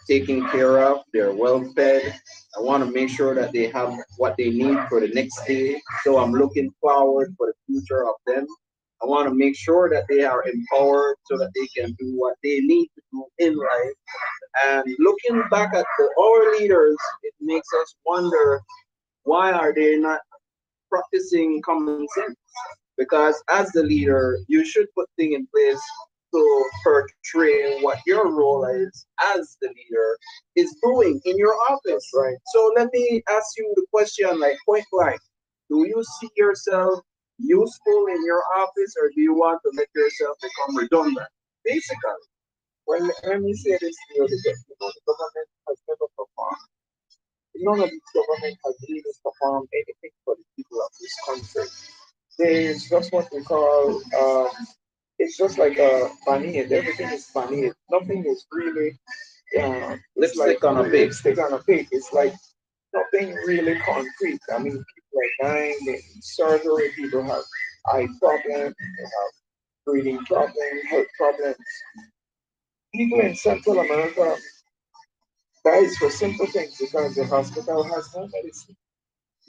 taken care of, they're well fed. I want to make sure that they have what they need for the next day. So I'm looking forward for the future of them. I want to make sure that they are empowered so that they can do what they need to do in life. And looking back at our leaders, it makes us wonder, why are they not practicing common sense? Because as the leader, you should put things in place to portray what your role is as the leader is doing in your office. Right. So let me ask you the question like point blank. Do you see yourself useful in your office, or do you want to let yourself become redundant? Basically. Well, let me say this to you, the government has never performed. None of the government has really performed anything for the people of this country. There's just what we call, it's just like a paneer. Everything is paneer. Nothing is really, it's like Lipstick on a pig. lipstick on a pig. It's like nothing really concrete. I mean, people are dying in surgery, people have eye problems, they have breathing problems, health problems. People in Central America dies for simple things because the hospital has no medicine.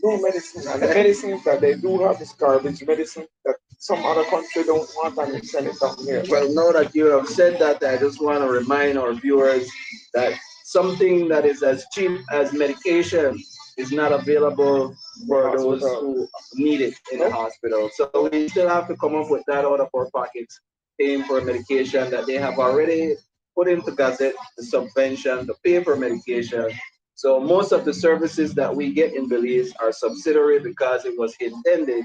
No medicine. And the medicines that they do have is garbage medicine that some other country don't want and they send it down here. Well, now that you have said that, I just want to remind our viewers that something that is as cheap as medication is not available for those who need it in the hospital. So we still have to come up with that out of our pockets, paying for medication that they have already put into Gazette, the subvention to pay for medication. So most of the services that we get in Belize are subsidiary because it was intended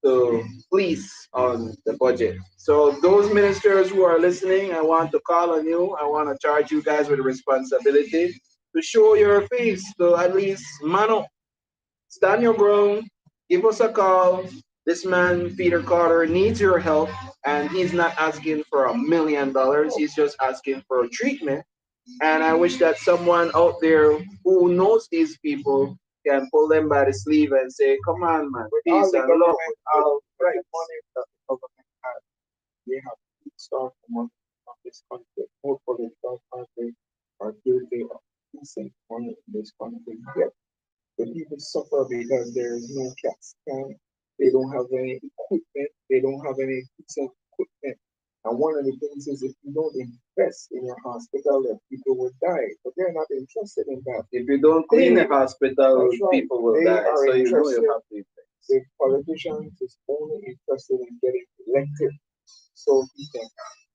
to please on the budget. So those ministers who are listening, I want to call on you. I want to charge you guys with a responsibility to show your face, to at least man up, stand your ground, give us a call. This man, Peter Carter, needs your help, and he's not asking for $1 million. He's just asking for treatment. And I wish that someone out there who knows these people can pull them by the sleeve and say, "Come on, man, With all peace the and love government, with all with the rights." money that the government has, they have starved the money of this country. More political parties are guilty of losing money in this country. Yet the people suffer because there is no CAT scan. They don't have any equipment. They don't have any decent equipment. And one of the things is if you don't invest in your hospital, then people will die. But they're not interested in that. If you don't clean the hospital, That's right. people will They die. are So you know interested. you have to invest. The politician is only interested in getting elected so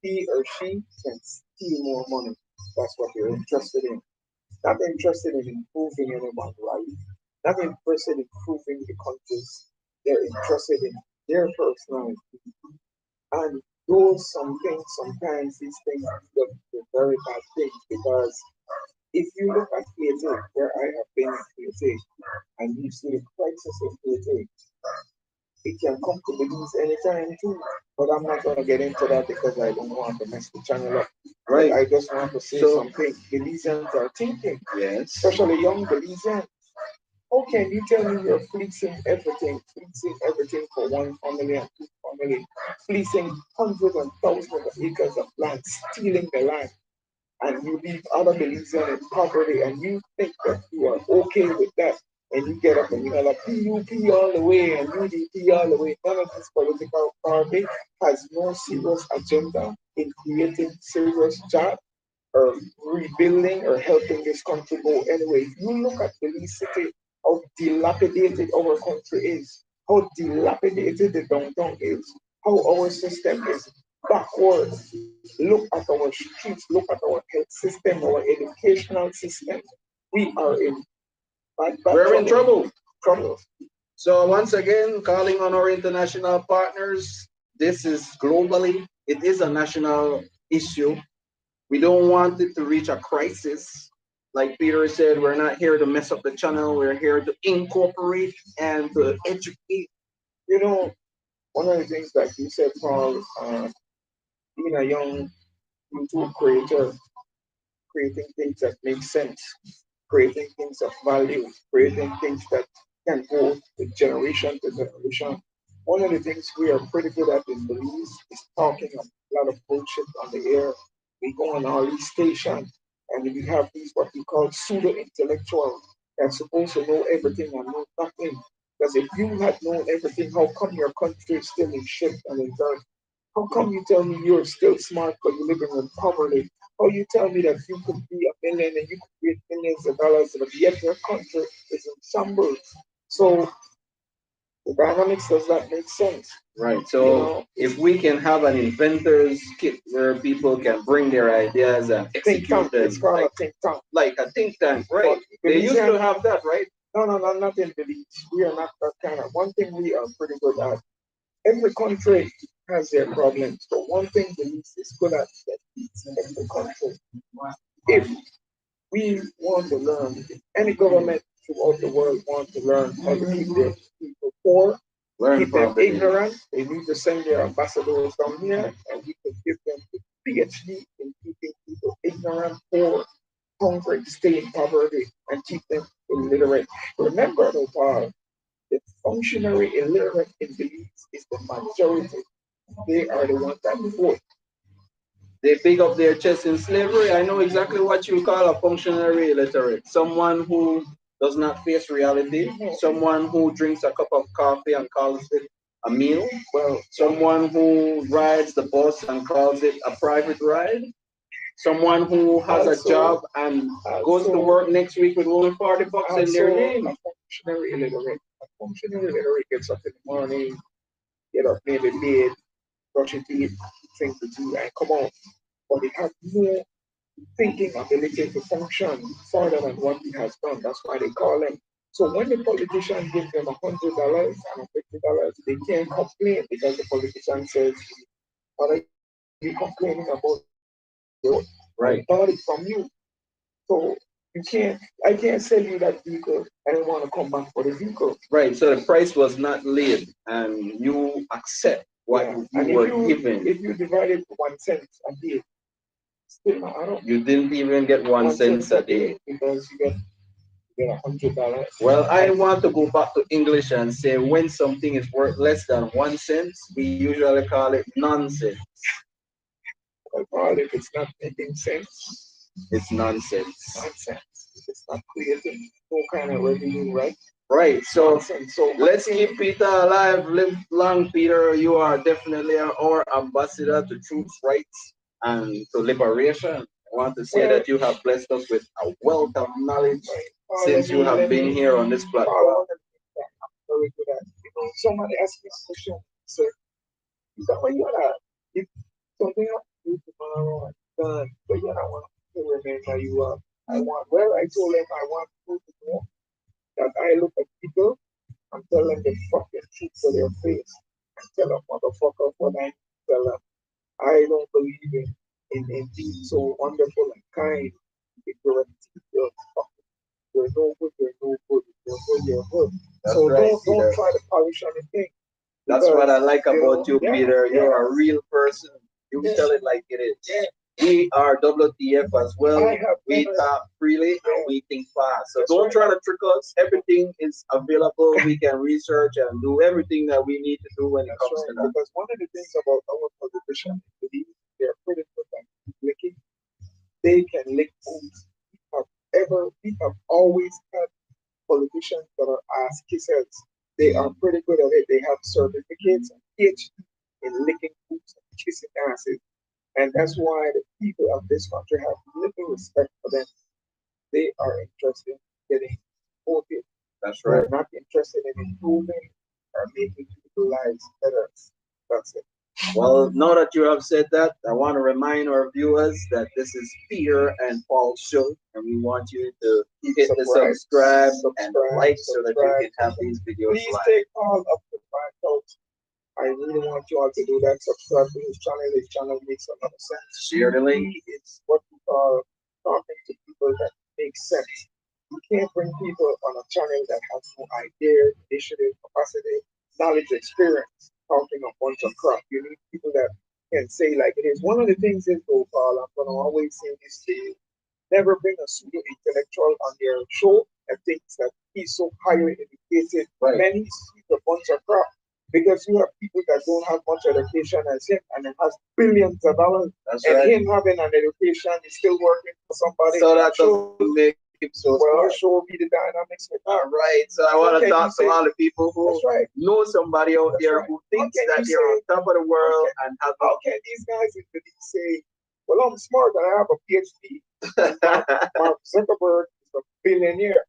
he or she can steal more money. That's what they're interested in. Not interested in improving anyone's life, not interested in improving the countries. They're interested in their personality. And those some things, sometimes these things look very bad things because if you look at Haiti, where I have been in Haiti, and you see the crisis in Haiti, it can come to Belize anytime too. But I'm not gonna get into that because I don't want to mess the channel up. Right. I just want to say So something. Belizeans are thinking, yes. especially young Belizeans. How can you tell me you're fleecing everything for one family and two family, fleecing hundreds and thousands of acres of land, stealing the land, and you leave other Belizeans in poverty, and you think that you are okay with that, and you get up and you are like PUP all the way and UDP all the way. None of this political party has no serious agenda in creating serious jobs or rebuilding or helping this country go anyway. If you look at Belize City, how dilapidated our country is, how dilapidated the downtown is, how our system is backward. Look at our streets, look at our health system, our educational system. We are in bad We're in trouble. trouble. So once again, calling on our international partners, this is globally, it is a national issue. We don't want it to reach a crisis. Like Peter said, we're not here to mess up the channel. We're here to incorporate and to educate. You know, one of the things that you said, Paul, being a young YouTube creator, creating things that make sense. creating things of value, creating things that can go with generation to generation. One of the things we are pretty good at in Belize is talking a lot of bullshit on the air. We go on all these stations and we have these what we call pseudo intellectuals that's supposed to know everything and know nothing. Because if you had known everything, how come your country is still in shit and in dirt? How come you tell me you're still smart because you're living in poverty? How you tell me that you could be a million and you could create millions of dollars, but yet your country is in shambles? So the dynamics does not make sense. Right. You So know, if we can have an inventors kit where people can bring their ideas and think execute tank. them It's called a think tank. like a think tank, right? But They used to Belizean, have that, right? no, no, no, not in Belize. We are not that kind of. One thing we are pretty good at. Every country has their problems, but one thing Belize is good at that beats every country. If we want to learn, if any government throughout the world want to learn how to keep their people poor, Learn keep them from Belize. ignorant, they need to send their ambassadors down here and we can give them the PhD in keeping people ignorant, poor, hungry, stay in poverty, and keep them illiterate. Remember though, Paul, the functionary illiterate in Belize is the majority. They are the ones that vote. They pick up their chest in slavery. I know exactly what you call a functionary illiterate. Someone who does not face reality, someone who drinks a cup of coffee and calls it a meal, Well, someone who rides the bus and calls it a private ride, someone who has a also, job and goes to also, work next week with only 40 bucks in their also name. a functionary illiterate. A functionary illiterate gets up in the morning, get up maybe late, brush your teeth, drink the tea, and come on. But they have no thinking ability to function further than what he has done. That's why they call him. So when the politician gives them $100 and $50, they can't complain because the politician says, "What are you complaining about? I bought it from you." Right. So you can't. I can't sell you that vehicle and I want to come back for the vehicle. Right. So the price was not laid and you accept what Yeah. you And were given. if you divide it to 1 cent a day, still not add up. You didn't even get one 1 cent cent a a day. day because you get $100. Well, I want to go back to English and say when something is worth less than 1 cent, we usually call it nonsense. Well, if it's not making sense, It's it's nonsense. nonsense. If it's not creating no kind of revenue, right? Right. It's So nonsense. So one let's thing, keep Peter alive. Live long, Peter. You are definitely our ambassador to truth, rights, and to liberation. I want to say well, that you have blessed us with a wealth of knowledge right, since you have been here on this follow platform. on and I'm very good at. Somebody asked me a question. So, is that what you're at? If something else to do tomorrow, I'm done. But you don't want to remember you are. I want, well, I told them I want people to know that I look at people and tell them the fucking truth to their face. And tell them, motherfucker, what I tell them. I don't believe in being so wonderful and kind. If you're a teacher, you're no good, you're no good. If you're good, you're good. That's So right, don't Peter. try to polish anything. That's what Because, I like about you, yeah, Peter. yeah, You're a real person. You yeah, tell it like it is. yeah. We are WTF as well. I have We never, talk freely and yeah, we think fast. So that's don't right. try to trick us. Everything is available. We can research and do everything that we need to do when it That's comes right. to that. Because one of the things about our politicians, they're pretty good at licking. They can lick fools. We have always had politicians that are ass kissers. They are pretty good at it. They have certificates and PhD in licking fools and kissing asses. And that's why the people of this country have little respect for them. They are interested in getting voted. That's right. They're not interested in improving or making people's lives better. That's it. Well, now that you have said that, I want to remind our viewers that this is Peter and Paul's show, and we want you to hit the subscribe and the like so that you can have these videos Please live. take all up to 5,000. I really want you all to do that. Subscribe to his channel. His channel makes a lot of sense. Share the link. It's what we call talking to people that makes sense. You can't bring people on a channel that has no idea, initiative, capacity, knowledge, experience, talking a bunch of crap. You need people that can say like it is. One of the things is, though, Paul, I'm gonna always say this to you. Never bring a pseudo intellectual on their show that thinks that he's so highly educated. Right. Man, he's a bunch of crap. Because you have people that don't have much education as him and it has billions of dollars. That's And right. him having an education is still working for somebody. So that Show, doesn't make him so well, smart. show me the dynamics with All that. right. So I How want to can you talk to say all the people who that's right? know somebody out That's there right. who How thinks can that you they're on say top of the world and have how can these guys in the league say, well, I'm smart and I have a PhD? Mark Zuckerberg is a billionaire.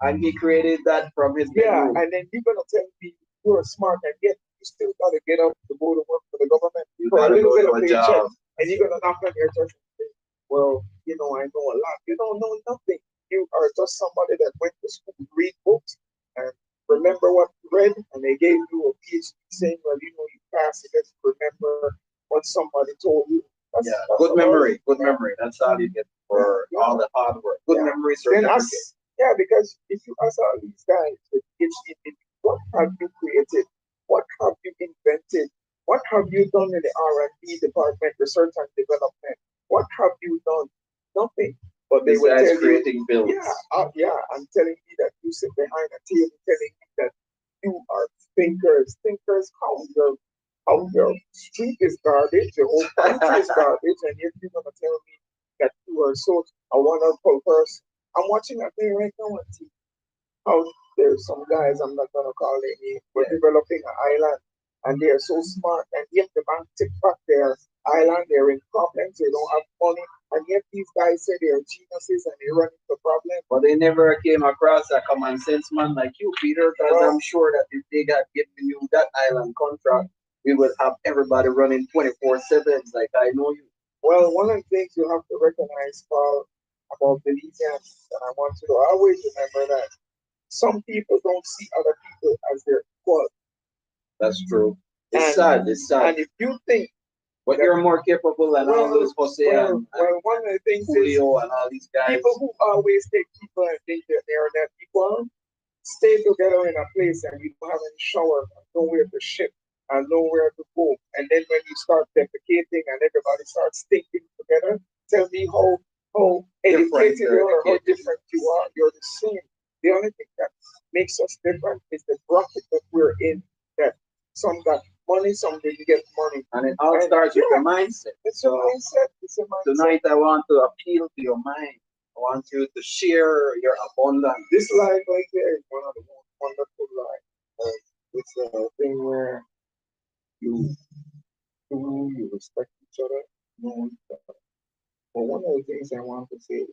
and he created that from his Yeah, bedroom. and then you're gonna tell me you're smart and yet you still gotta get up to go to work for the government You for a gotta little go bit to of a paycheck, job. and you're gonna knock on your church and say, well, I know a lot. You don't know nothing. You are just somebody that went to school, read books, and remember what you read, and they gave you a PhD saying, well, you passed because you remember what somebody told you. Yeah, That's good about it. memory. Good memory. That's all you get for Yeah. all the hard work. Good Yeah. memory Then certificate. yeah, because if you ask all these guys with PhD, what have you created? What have you invented? What have you done in the R&D department, research and development? What have you done? Nothing. But they will Besides tell you, creating bills. yeah, I'm telling you that you sit behind a table telling me that you are thinkers. Thinkers, how your street is garbage, your whole country is garbage, and yet you're gonna tell me that you are so a wonderful person. I'm watching a thing right now on TV. How there's some guys, I'm not gonna call their name, but developing an island and they're so smart and yet the bank take back their island, they're in problems, they don't have money, and yet these guys say they're geniuses and they run into problems. But they never came across a common sense man like you, Peter, because Well, I'm sure that if they got given you that island contract, we would have everybody running 24/7 like I know you. well, one of the things you have to recognize, Paul, about Belizeans, and I want you to always remember that some people don't see other people as their equal. That's true. It's And sad. It's sad. and if you think But you're more capable than all those Jose and one of the things is Julio and all these guys. people who always take people and think that they are not equal stay together in a place and you don't have any shower, nowhere to shit, and nowhere to go. And then when you start defecating and everybody starts stinking together, tell me how educated you are, how different you are. You're the same. The only thing that makes us different is the bracket that we're in. That some got money, some didn't get money. And it all starts with the mindset. It's a mindset. It's a mindset. Tonight I want to appeal to your mind. I want you to share your abundance. This life right there is one of the most wonderful lives. It's a thing where you you respect each other, know each other. But one of the things I want to say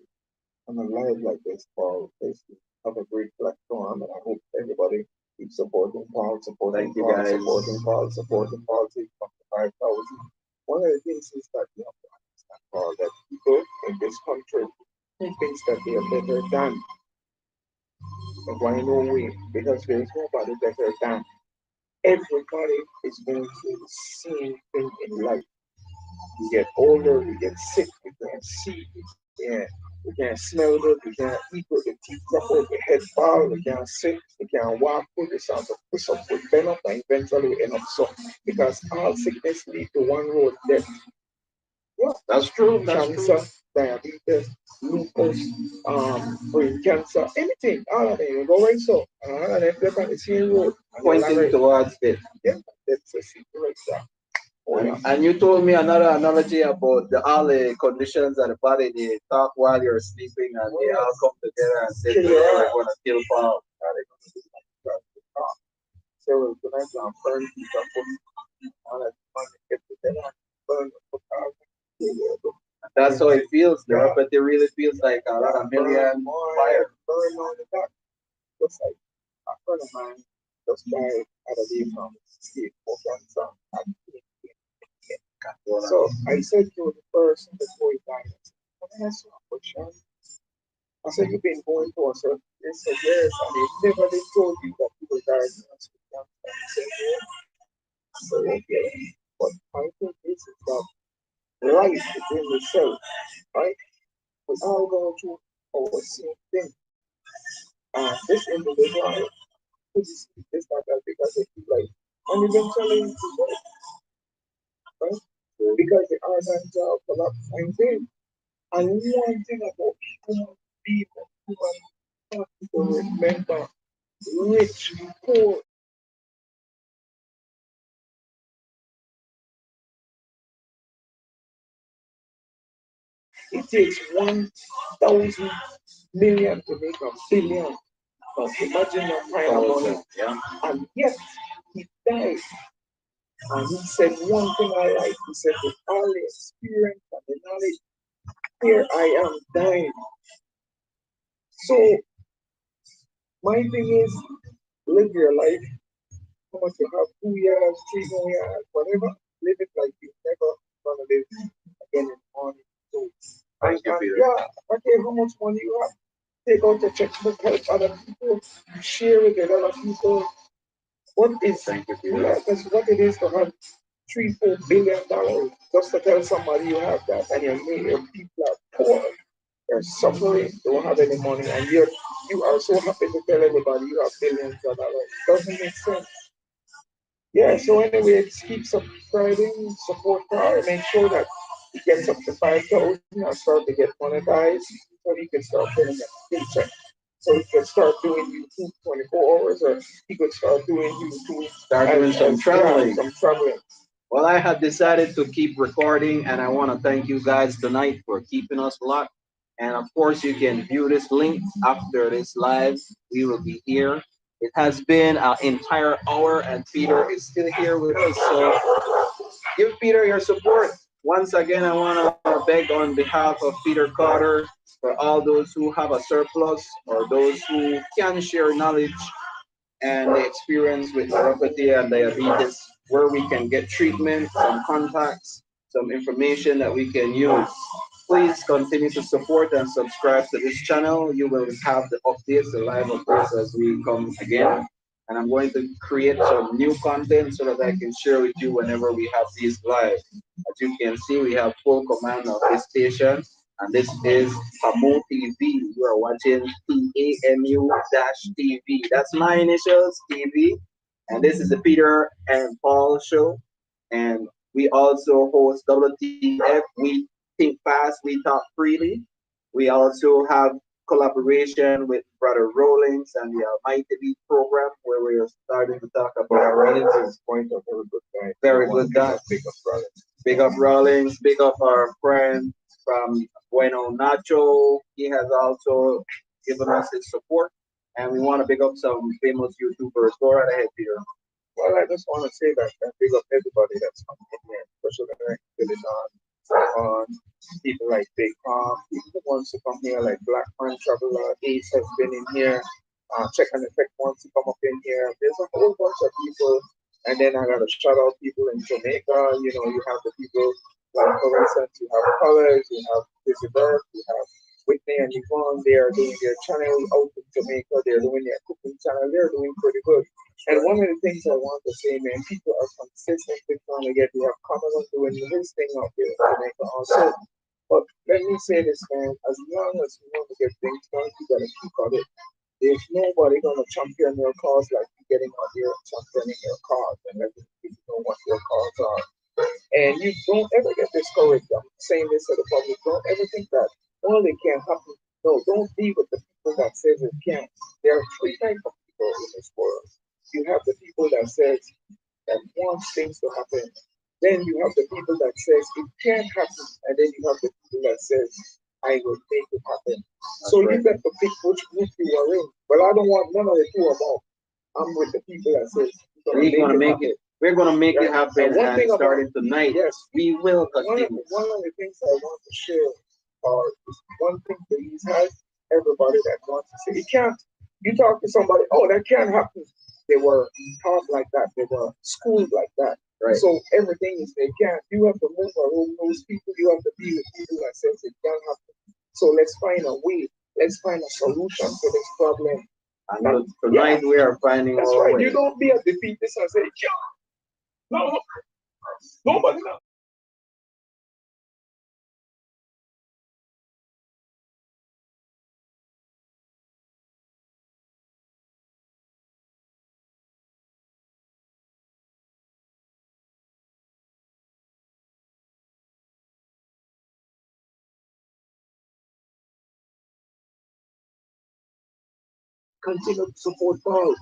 on a live like this, Paul, is to have a great platform, and I hope everybody keeps supporting Paul, supporting Thank you, Paul, guys. supporting Paul, supporting Paul to come to 5,000. One of the things is that you have to understand, Paul, that people in this country who thinks that they are better than, but why no way? Because there is nobody better than. Everybody is going through the same thing in life. We get older, we get sick, we can't see, we can't smell good, we can't eat with the teeth crumble, the head fall, we can't sit, we can't walk, put this on the push up, put bend up, and eventually we end up so. Because all sickness lead to one road death. Yeah, That's true. That's cancer, true. diabetes, lupus, brain cancer, anything, all of them, you go right so, and all of them get on the same road. And they're Pointing like, towards it. yeah, that's a secret right there. Oh, yeah. And you told me another analogy about all the conditions of the body. They talk while you're sleeping and they all come together and say they're going to kill Paul. So tonight I'm burning people all that money get together and burn the fuck. That's how it feels. The Yeah. repete really feels like a lot of million fire. Burn on the back. Just like a friend of mine just died at a day from state for cancer. So I said to the person before he died, I said, "Can I ask you a question?" I said, "You've been going through a certain this for years and they never they told you that you were diagnosed with cancer." He said, "Yeah." So okay. But I think this is that life within yourself, right? We all go through our same thing. This individual could speak this like that because they feel like and eventually it's good, right? Because the organs are collapse and thing. And one thing about human people, human people remember rich, poor, it takes 1,000 million to make a billion. But imagine that kind of money. Yeah. And yet he died. And he said one thing I like. He said, with all the experience and the knowledge, here I am dying. So my thing is live your life. How much you have, 2 years, 3 more years, whatever, live it like you never gonna live again in the morning. So Thank you, Peter. yeah, I care how much money you have. Take out your checkbook, help other people, share with other people. What is Thank you, Peter. yeah, that's what it is to have $3, $4 billion just to tell somebody you have that, and your people are poor, they're suffering, don't have any money, and you are so happy to tell everybody you have billions of dollars. Doesn't make sense. Yeah, so anyway, just keep subscribing, support Carl, make sure that he gets up to 5,000 and start to get monetized so he can start getting a paycheck. So he can start doing YouTube 24 hours, or he could start doing YouTube. Start doing some traveling. Yeah, some traveling. Well, I have decided to keep recording, and I want to thank you guys tonight for keeping us locked. And of course, you can view this link after this live. We will be here. It has been an entire hour, and Peter is still here with us. So give Peter your support. Once again, I want to beg on behalf of Peter Carter for all those who have a surplus or those who can share knowledge and the experience with neuropathy and diabetes, where we can get treatment, some contacts, some information that we can use. Please continue to support and subscribe to this channel. You will have the updates, the live updates as we come again. And I'm going to create some new content so that I can share with you whenever we have these live. As you can see, we have full command of this station. And this is PAMU-TV. You are watching PAMU-TV. That's my initials, TV. And this is the Peter and Paul show. And we also host WTF. We think fast, we talk freely. We also have collaboration with Brother Rollins and the Almighty Beat program, where we are starting to talk about Rollins is point of very good guy. very good guy. Big up Rollins. Big up Rollins, big up our friend from Bueno Nacho. He has also given us his support. And we want to big up some famous YouTubers. Go right ahead, Peter. Well, I just want to say that big up everybody that's coming in here, especially like Billy on people like Big people who wants to come here like Black Man Traveler, Ace has been in here, Check and Effect wants to come up in here. There's a whole bunch of people, and then I gotta shout out people in Jamaica. You know, you have the people like, for instance, you have Colors, you have Busy Bird, you have Whitney and Yvonne. They are doing their channel out in Jamaica. They're doing their cooking channel. They're doing pretty good. And one of the things I want to say, man, people are consistently trying to get, we have Cameron doing his thing out there in Jamaica also. But let me say this, man, as long as you want to get things done, you gotta keep on it. There's nobody gonna champion your cause like you getting out there and championing your cause and letting people know what your cause are. And you don't ever get discouraged. I'm saying this to the public. Don't ever think that, oh, it can't happen. No, don't be with the people that says it can't. There are three types of people in this world. You have the people that says that wants things to happen. Then you have the people that says it can't happen, and then you have the people that says I will make it happen. So you got to pick which group you are in. But I don't want none of the two of them. I'm with the people that says we're gonna make it. We're gonna make it happen. And one thing starting about tonight, yes, we will one continue. of the things I want to share are one thing Belize has. Everybody that wants to say it can't. You talk to somebody, oh, that can't happen. They were taught like that. They were schooled like that. Right. So everything is they can't. You have to move around those people. You have to be with people that says it can't happen. So let's find a way. Let's find a solution to this problem. And tonight we are finding that's our right. way. You don't be a defeatist and say, yeah, no, nobody knows. continue to support Paul.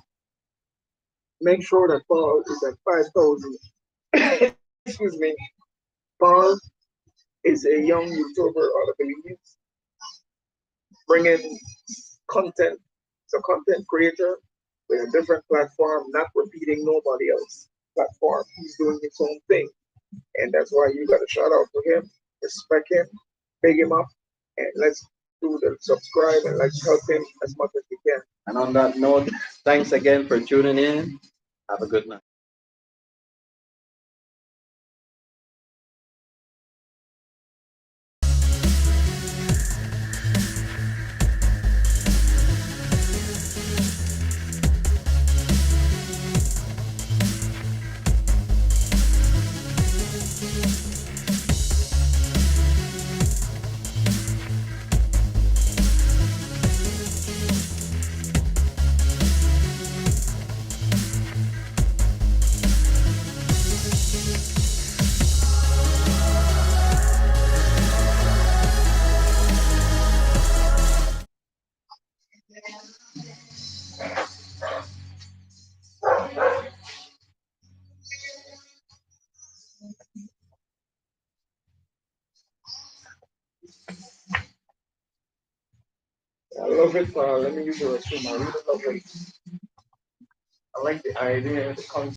Make sure that Paul is at 5,000. Excuse me. Paul is a young YouTuber, I believe, bringing content. It's a content creator with a different platform, not repeating nobody else's platform. He's doing his own thing. And that's why you got to shout out to him, respect him, big him up, and let's do the subscribe and let's help him as much as we can. And on that note, thanks again for tuning in. Have a good night. I love it. Let me use the restroom. I really love it. I like the idea, the concept.